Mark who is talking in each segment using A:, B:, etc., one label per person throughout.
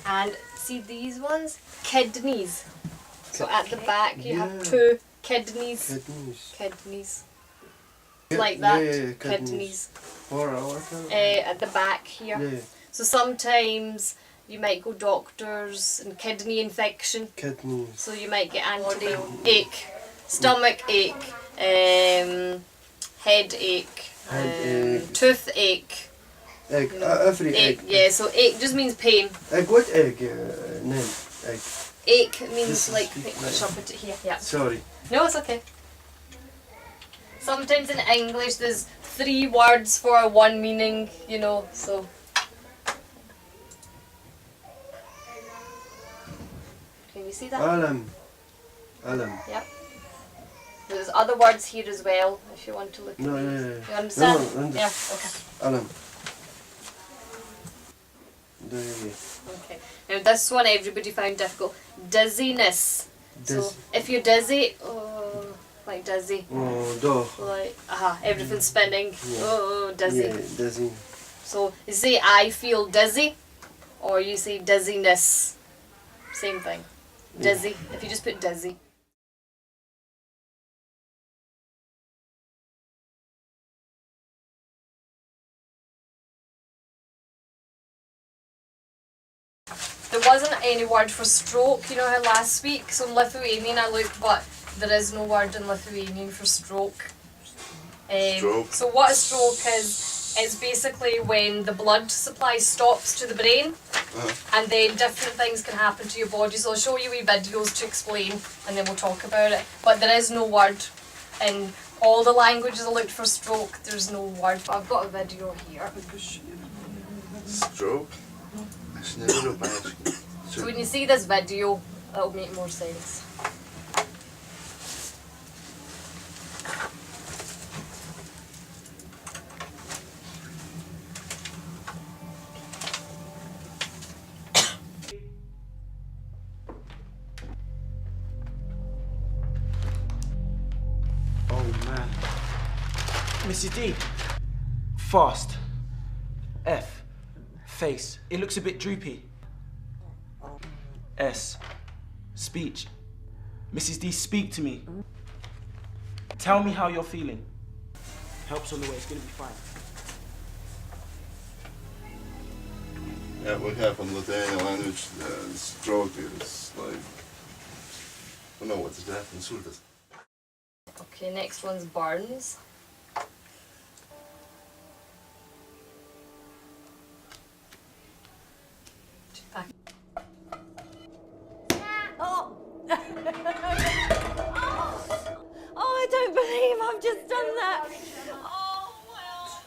A: And see these ones? Kidneys. So at the back you have 2 kidneys. Kidneys. Like that.
B: Yeah,
A: kidneys.
B: At
A: the back here.
B: Yeah.
A: So sometimes you might go doctors and kidney infection.
B: Kidneys.
A: So you might get ache, stomach ache, headache, toothache.
B: Egg. Every egg.
A: Yeah, so ache just means pain.
B: Egg, what egg? Name. Egg.
A: Ache means like, shall I put it here? Yeah.
B: Sorry.
A: No, it's okay. Sometimes in English there's 3 words for one meaning, you know, so. Can you see that?
B: Alam.
A: Yep. There's other words here as well, if you want to look at these. You understand?
B: No,
A: yeah, okay.
B: Alam.
A: Okay. Now this one everybody found difficult. Dizziness. So if you're dizzy, like dizzy. Like everything's spinning. Yeah. Dizzy.
B: Yeah, dizzy.
A: So you say I feel dizzy, or you say dizziness. Same thing. Dizzy. Yeah. If you just put dizzy. There wasn't any word for stroke, you know how last week, so in Lithuanian I looked, but there is no word in Lithuanian for stroke.
C: Stroke.
A: So what a stroke is, it's basically when the blood supply stops to the brain, and then different things can happen to your body. So I'll show you wee videos to explain, and then we'll talk about it. But there is no word in all the languages I looked for stroke, there's no word, but I've got a video here.
C: Stroke?
A: So when you see this video, it'll make more sense.
D: Oh man. Mrs. D. Fast. F. Face. It looks a bit droopy. S. Speech. Mrs. D, speak to me. Tell me how you're feeling. Help's on the way, it's gonna be fine.
C: Yeah, what happened in Lithuanian language, stroke is like, I don't know what is that, insultas.
A: Okay, next one's burns.
E: Oh, I don't believe I've just done that. Oh, well.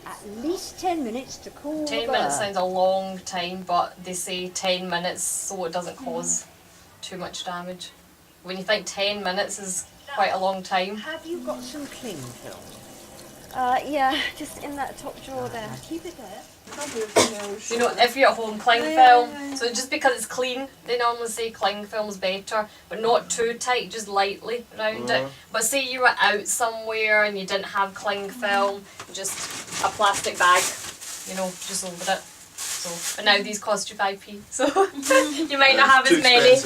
E: At least 10 minutes to cool
A: 10 minutes sounds a long time, but they say 10 minutes so it doesn't cause too much damage. When you think 10 minutes is quite a long time.
E: Have you got some cling film? Yeah, just in that top drawer there. Keep it there.
A: You know, if you're at home, cling film, so just because it's clean, they normally say cling film's better, but not too tight, just lightly around it. But say you were out somewhere and you didn't have cling film, just a plastic bag, you know, just over it. So, and now these cost you 5p, so you might not have as many.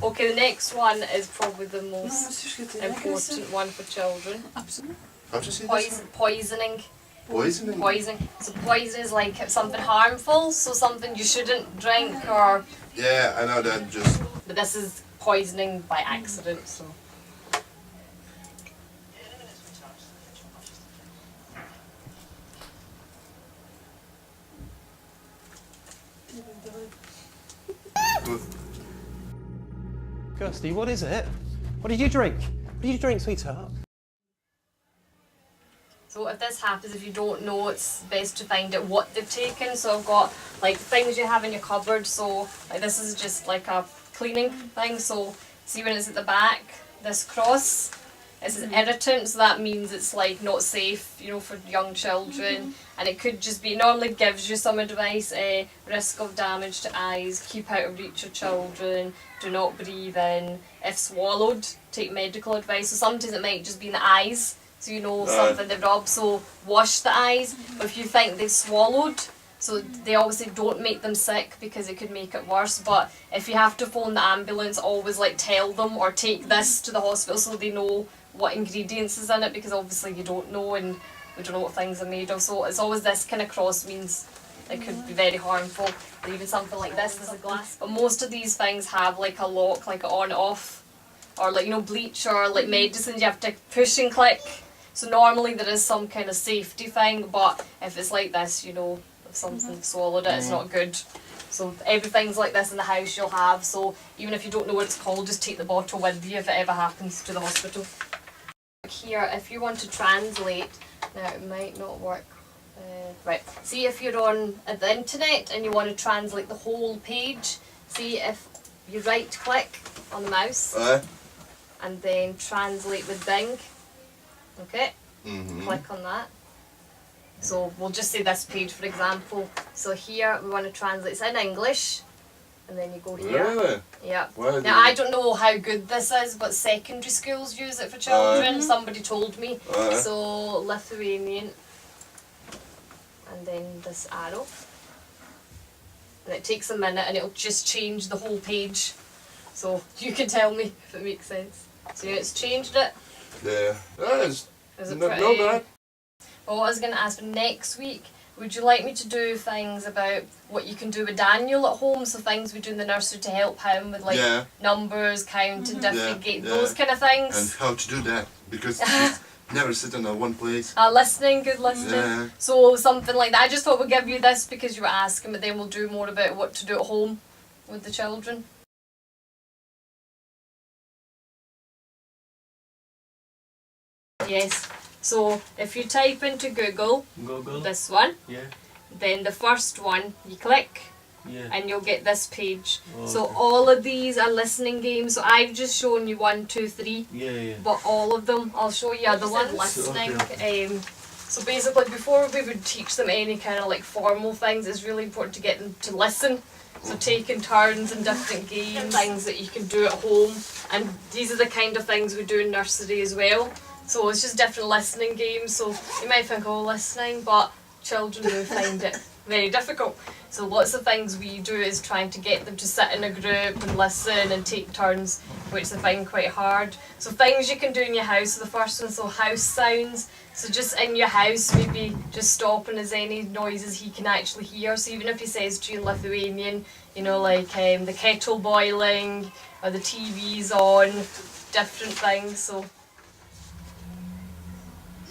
A: Okay, the next one is probably the most important one for children. Poisoning.
C: Poisoning?
A: Poisoning. So poison is like something harmful, so something you shouldn't drink or...
C: Yeah, I know that just...
A: But this is poisoning by accident, so...
F: Kirsty, what is it? What did you drink? What did you drink, sweetheart?
A: So if this happens, if you don't know, it's best to find out what they've taken. So I've got like things you have in your cupboard. So like this is just like a cleaning thing. So see when it's at the back, this cross, it's an irritant. So that means it's like not safe, you know, for young children. And it could just be, normally gives you some advice, risk of damage to eyes, keep out of reach of children, do not breathe in. If swallowed, take medical advice. So sometimes it might just be in the eyes. so you know something they've rubbed. So wash the eyes. But if you think they've swallowed, so they obviously don't make them sick because it could make it worse. But if you have to phone the ambulance, always like tell them or take this to the hospital so they know what ingredients is in it, because obviously you don't know and we don't know what things are made of. So it's always this kind of cross means it could be very harmful. Or even something like this is a glass. But most of these things have like a lock, like on off, or like, you know, bleach or like medicines you have to push and click. So normally there is some kind of safety thing, but if it's like this, you know, if something swallowed it, it's not good. So everything's like this in the house you'll have. So even if you don't know what it's called, just take the bottle with you if it ever happens to the hospital. Here, if you want to translate, now it might not work. Right, see if you're on the internet and you want to translate the whole page, see if you right click on the mouse and then translate with Bing. Okay, click on that. So we'll just say this page for example. So here we want to translate, it's in English, and then you go here.
C: Really?
A: Yeah. Now I don't know how good this is, but secondary schools use it for children. Somebody told me. So Lithuanian, and then this arrow, and it takes a minute, and it'll just change the whole page. So you can tell me if it makes sense. So yeah, it's changed it.
C: Yeah.
A: Is it
C: no
A: pretty?
C: bad.
A: Well, what I was going to ask for next week, would you like me to do things about what you can do with Daniel at home? So things we do in the nursery to help him with like numbers, counting, different gates, those kind of things.
C: And how to do that, because he's never sitting in one place.
A: Listening, good listening.
C: Yeah.
A: So something like that. I just thought we'd give you this because you were asking, but then we'll do more about what to do at home with the children. Yes. So if you type into Google, this one, then the first one you click, and you'll get this page. So all of these are listening games. So I've just shown you 1, 2, 3, but all of them, I'll show you other ones. Listening. So basically, before we would teach them any kind of like formal things, it's really important to get them to listen. So taking turns in different games, things that you can do at home, and these are the kind of things we do in nursery as well. So it's just different listening games. So you might think, oh, listening, but children do find it very difficult. So lots of things we do is trying to get them to sit in a group and listen and take turns, which they find quite hard. So things you can do in your house. So the first one, so house sounds. So just in your house, maybe just stopping as any noises he can actually hear. So even if he says to you in Lithuanian, you know, like the kettle boiling or the TV's on, different things. So.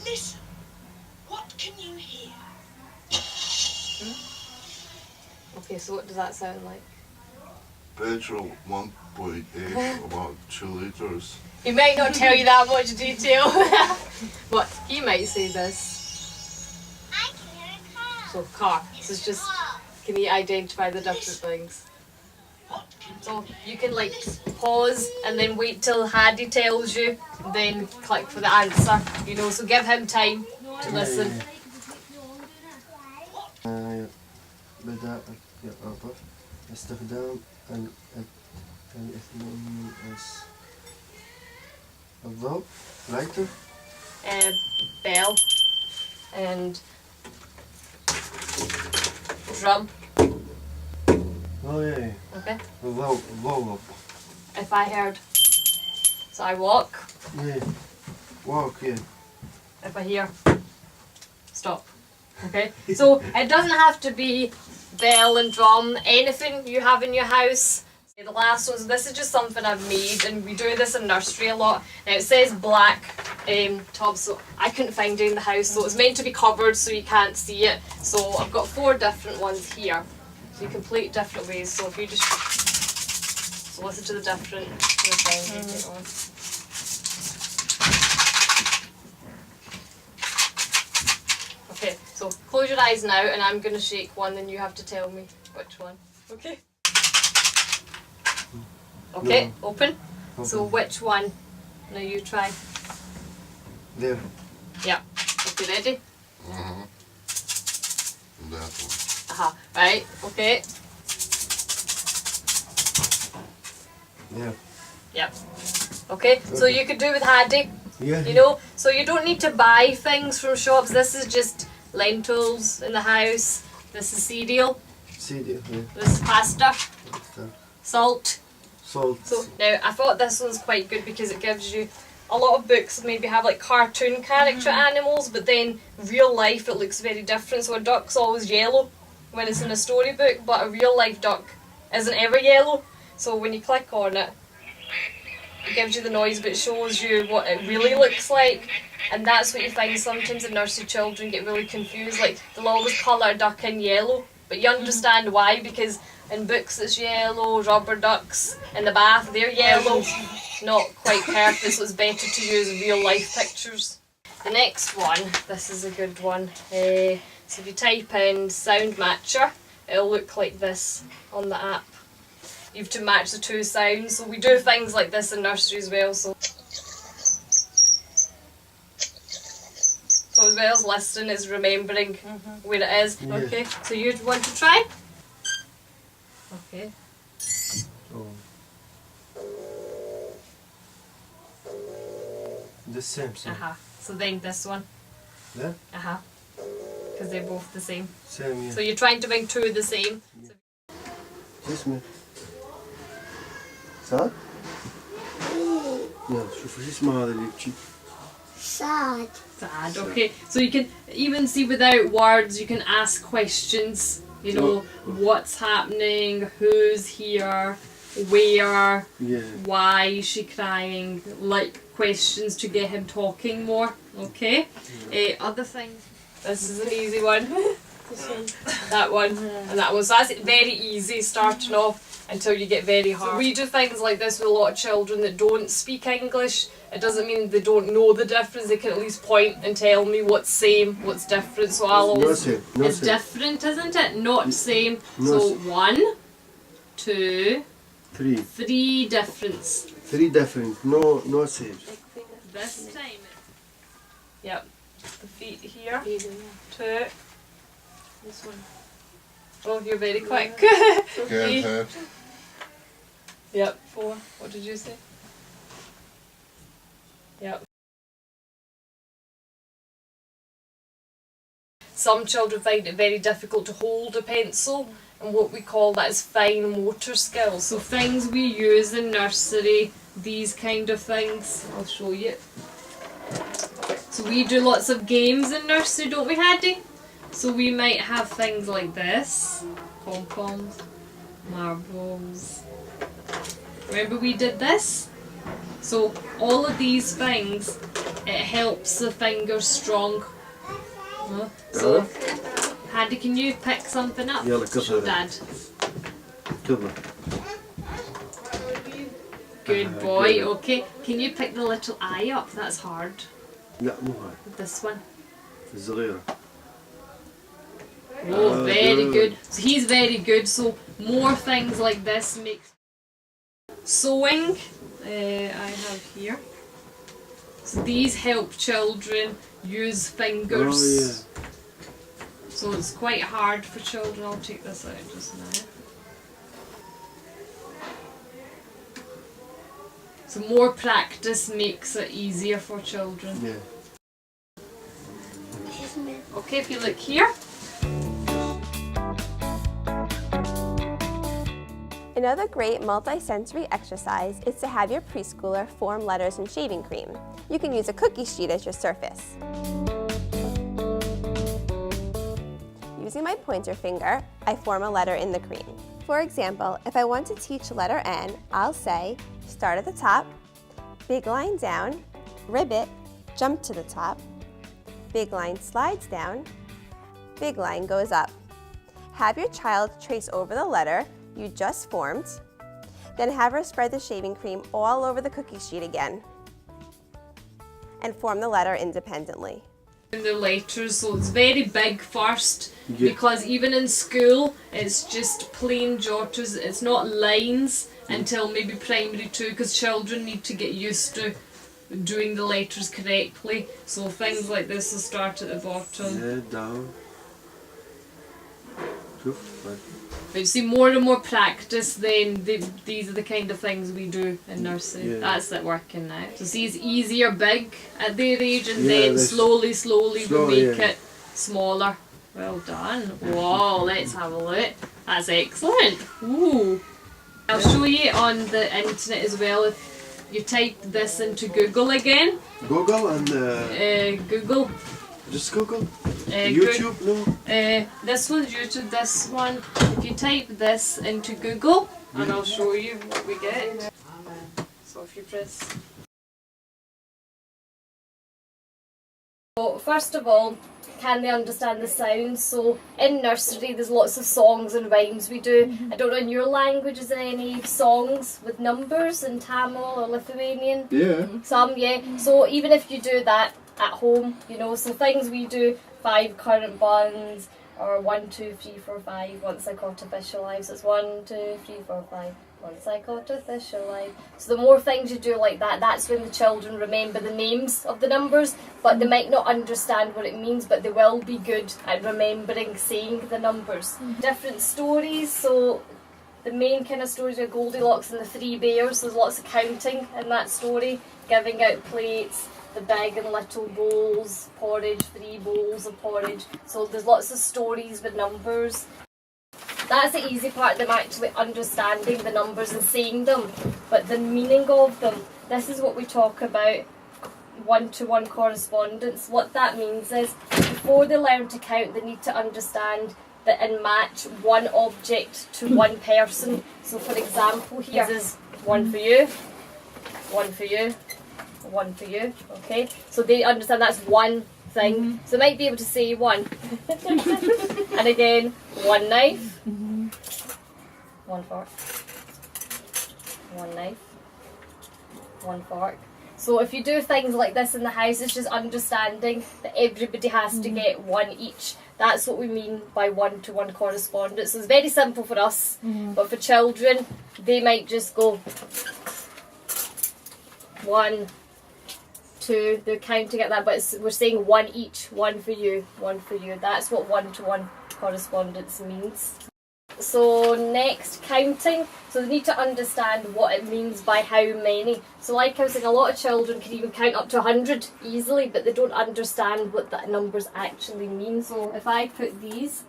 G: Listen, what can you hear?
A: Okay, so what does that sound like?
C: Petrol 1.8, about 2 liters.
A: He might not tell you that much detail, but he might say this.
G: I can hear a car.
A: So car, so it's just, can he identify the different things? So you can like pause and then wait till Haddy tells you, then click for the answer, you know, so give him time to listen.
B: بدأ يعطف استخدام الاثنين الضوء lighter
A: Bell and drum.
B: Oh yeah.
A: Okay.
B: الضوء.
A: If I heard, so I walk.
B: Yeah. Walk. Yeah.
A: If I hear, stop. Okay. So it doesn't have to be bell and drum. Anything you have in your house. The last one, so this is just something I've made, and we do this in nursery a lot. Now it says black tub, so I couldn't find it in the house, so it's meant to be covered so you can't see it. So I've got 4 different ones here, so you can play it different ways. So if you just so listen to the different things. Okay, so close your eyes now, and I'm gonna shake one, and you have to tell me which one. Okay. Okay,
B: No.
A: open. So which one? Now you try.
B: There.
A: Yeah. Okay, ready?
C: That one.
A: Aha. Right. Okay.
B: Yeah.
A: Yep. Okay. So you could do with Haddy.
B: Yeah.
A: You know, so you don't need to buy things from shops. This is just lentils in the house. This is cereal.
B: Cereal, yeah.
A: This is pasta. Salt.
B: Salt.
A: So now I thought this one's quite good because it gives you a lot of books maybe have like cartoon character animals, but then real life it looks very different. So a duck's always yellow when it's in a storybook, but a real life duck isn't ever yellow. So when you click on it, it gives you the noise, but it shows you what it really looks like. And that's what you find sometimes in nursery children get really confused. Like they'll always colour a duck in yellow, but you understand why, because in books it's yellow, rubber ducks in the bath they're yellow. Not quite perfect, so it's better to use real life pictures. The next one, this is a good one. So if you type in sound matcher, it'll look like this on the app. You have to match the two sounds, so we do things like this in nursery as well. So as well as listening, is remembering where it is.
B: Yeah.
A: Okay, so you want to try? Okay.
B: Oh. The same sound.
A: So then this one.
B: Yeah?
A: Because they're both the same.
B: Same, yeah.
A: So you're trying to bring two the same.
B: اسمه سعد؟ يلا شوفوا شو اسمه هذا اللي يبكي.
G: Sad.
A: Sad, okay. So you can even see without words, you can ask questions. You know, what's happening, who's here, where,
B: Yeah.
A: why is she crying, like questions to get him talking more, okay? Other things, this is an easy one. That one and that one. So that's very easy starting off until you get very hard. So we do things like this with a lot of children that don't speak English. It doesn't mean they don't know the difference. They can at least point and tell me what's same, what's different. So I'll always... It's different, isn't it? Not same. So 1, 2, 3 difference.
B: 3 different, no same.
A: This time. Yep. The feet here. 2. This one. Oh, you're very quick.
C: Good.
A: Yep. 4. What did you say? Yep. Some children find it very difficult to hold a pencil, and what we call that is fine motor skills. So things we use in nursery, these kind of things. I'll show you. So we do lots of games in nursery, don't we, Hattie? So we might have things like this, pom-poms, marbles. Remember we did this? So all of these things, it helps the fingers strong. So, Hattie, can you pick something up? Show Dad. Good boy, okay. Can you pick the little eye up? That's hard.
B: لا مو هاي.
A: This one.
B: الصغيرة.
A: Oh, very good. So he's very good. So more things like this makes sewing. I have here. So these help children use fingers.
B: Oh yeah.
A: So it's quite hard for children. I'll take this out just now. So more practice makes it easier for children.
B: Yeah.
A: Okay, if you look here.
E: Another great multi-sensory exercise is to have your preschooler form letters in shaving cream. You can use a cookie sheet as your surface. Using my pointer finger, I form a letter in the cream. For example, if I want to teach letter N, I'll say, start at the top, big line down, ribbit, jump to the top, big line slides down, big line goes up. Have your child trace over the letter you just formed, then have her spread the shaving cream all over the cookie sheet again, and form the letter independently.
A: In the letters, so it's very big first, because even in school it's just plain jotters, it's not lines until maybe primary 2, because children need to get used to doing the letters correctly. So things like this will start at the bottom.
B: Yeah, down. شوف هاي.
A: But you see, more and more practice, then these are the kind of things we do in nursery.
B: Yeah.
A: That's it working now. So see, it's easier big at their age, and
B: Yeah,
A: then
B: this-
A: slowly we
B: slowly,
A: make
B: yeah.
A: it smaller. Well done. Wow, let's have a look. That's excellent. Ooh. I'll show you on the internet as well. If you type this into Google again,
B: Google and
A: Google.
B: just Google.
A: Goo-
B: YouTube, no?
A: This one's YouTube, this one. If you type this into Google, and I'll show you what we get. So if you press. So first of all, can they understand the sounds? So in nursery there's lots of songs and rhymes we do. I don't know in your language, is there any songs with numbers in Tamil or Lithuanian?
B: Yeah.
A: Some, yeah. So even if you do that at home, you know, so things we do, 5 current buns, or 1, 2, 3, 4, 5, once I caught a fish alive. So it's 1, 2, 3, 4, 5, once I caught a fish alive. So the more things you do like that, that's when the children remember the names of the numbers, but they might not understand what it means, but they will be good at remembering saying the numbers. Different stories, so the main kind of stories are Goldilocks and the 3 bears. There's lots of counting in that story, giving out plates, the big and little bowls, porridge, 3 bowls of porridge. So there's lots of stories with numbers. That's the easy part, them actually understanding the numbers and saying them. But the meaning of them, this is what we talk about, one-to-one correspondence. What that means is, before they learn to count, they need to understand that and match one object to one person. So for example, here this is 1 for you, 1 for you, 1 for you, okay? So they understand that's one thing. So they might be able to say 1. And again, 1 knife, 1 fork, 1 knife, 1 fork. So if you do things like this in the house, it's just understanding that everybody has to get 1 each. That's what we mean by one-to-one correspondence. So it's very simple for us, but for children, they might just go 1, 2, they're counting at that, but we're saying 1 each, 1 for you, 1 for you. That's what one-to-one correspondence means. So next, counting. So they need to understand what it means by how many. So like I was saying, a lot of children can even count up to 100 easily, but they don't understand what that numbers actually mean. So if I put these,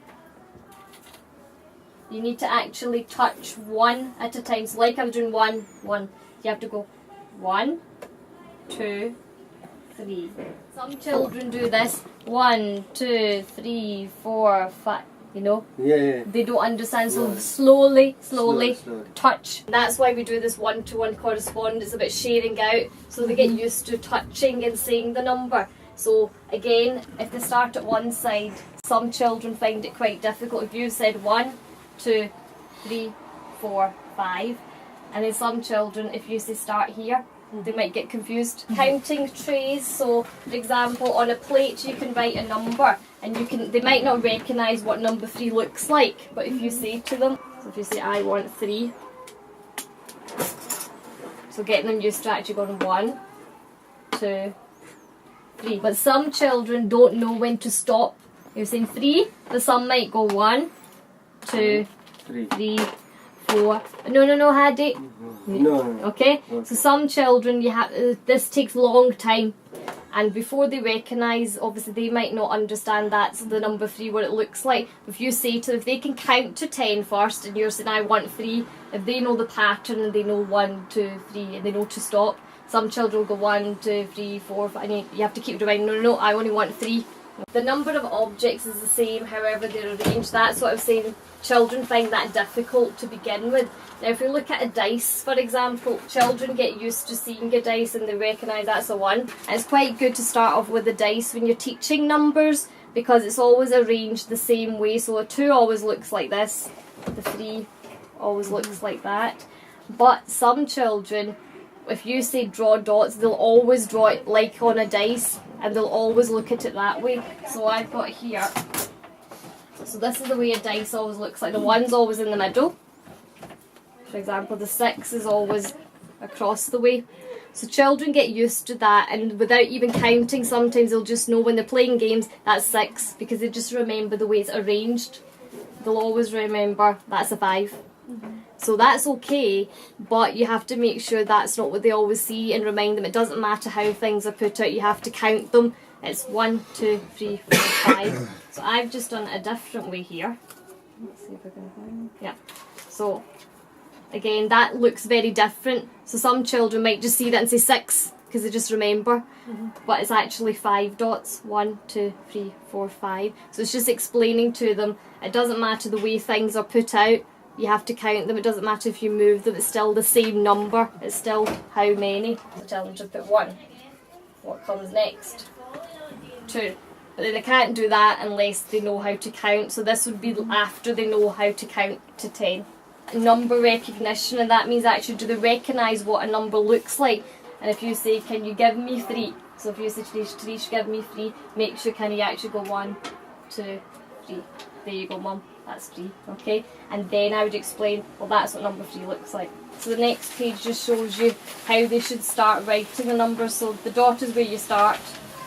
A: you need to actually touch 1 at a time. So like I was doing 1, 1. You have to go 1, 2, 3. Some children do this 1, 2, 3, 4, 5. You know,
B: Yeah.
A: they don't understand, so slowly
B: Slowly.
A: touch. That's why we do this one-to-one correspondence, about sharing out, so they get used to touching and saying the number. So again, if they start at one side, some children find it quite difficult. If you said 1, 2, 3, 4, 5, and then some children, if you say start here, they might get confused. Counting trays, so for example on a plate you can write a number, and they might not recognise what number 3 looks like, but if you say to them, so if you say I want 3, so getting them used to actually going 1, 2, 3. But some children don't know when to stop. You're saying 3, but some might go 1, 2, 3, 4. No, Hadi.
B: No.
A: Okay? So some children, this takes long time, and before they recognise, obviously they might not understand that, so the number 3, what it looks like. If you say to them, if they can count to 10 first, and you're saying I want 3, if they know the pattern and they know 1, 2, 3, and they know to stop, some children will go 1, 2, 3, 4, 5, and you have to keep reminding, no, I only want 3. The number of objects is the same, however they're arranged. That's what I was saying, children find that difficult to begin with. Now if we look at a dice, for example, children get used to seeing a dice and they recognise that's a 1. And it's quite good to start off with a dice when you're teaching numbers, because it's always arranged the same way. So a 2 always looks like this, the 3 always looks like that. But some children, if you say draw dots, they'll always draw it like on a dice, and they'll always look at it that way. So I've got here, so this is the way a dice always looks like. The 1's always in the middle. For example, the 6 is always across the way. So children get used to that, and without even counting, sometimes they'll just know when they're playing games, that's 6, because they just remember the way it's arranged. they'll always remember that's a 5. So that's okay, but you have to make sure that's not what they always see, and remind them it doesn't matter how things are put out, you have to count them. It's 1, 2, 3, 4, 5. So I've just done it a different way here. Let's see if I can find. Yeah. So again, that looks very different. So some children might just see that and say 6 because they just remember, but it's actually 5 dots. 1, 2, 3, 4, 5. So it's just explaining to them it doesn't matter the way things are put out. You have to count them. It doesn't matter if you move them. It's still the same number. It's still how many. So tell them to put 1. What comes next? 2. But then they can't do that unless they know how to count. So this would be after they know how to count to 10. Number recognition, and that means actually do they recognise what a number looks like. And if you say, can you give me 3? So if you say to Trish, give me 3, make sure can you actually go 1, 2, 3. There you go, Mum. That's 3, okay? And then I would explain, well, that's what number 3 looks like. So the next page just shows you how they should start writing the number. So the dot is where you start,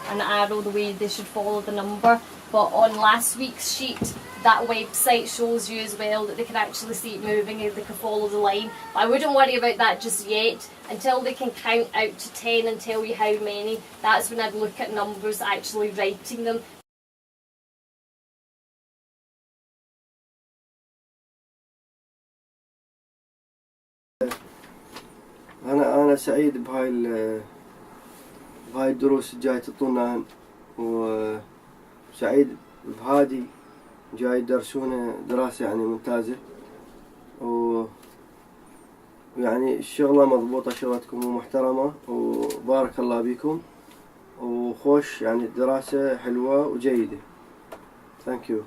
A: and the arrow the way they should follow the number. But on last week's sheet, that website shows you as well that they can actually see it moving and they can follow the line. But I wouldn't worry about that just yet. Until they can count out to 10 and tell you how many, that's when I'd look at numbers, actually writing them.
B: أنا سعيد بهاي الدروس الجاي تعطونا، وسعيد بهادي جاي يدرسونا دراسة يعني ممتازة، ويعني الشغلة مضبوطة، شغلتكم ومحترمة وبارك الله بكم وخوش، يعني الدراسة حلوة وجيدة. Thank you.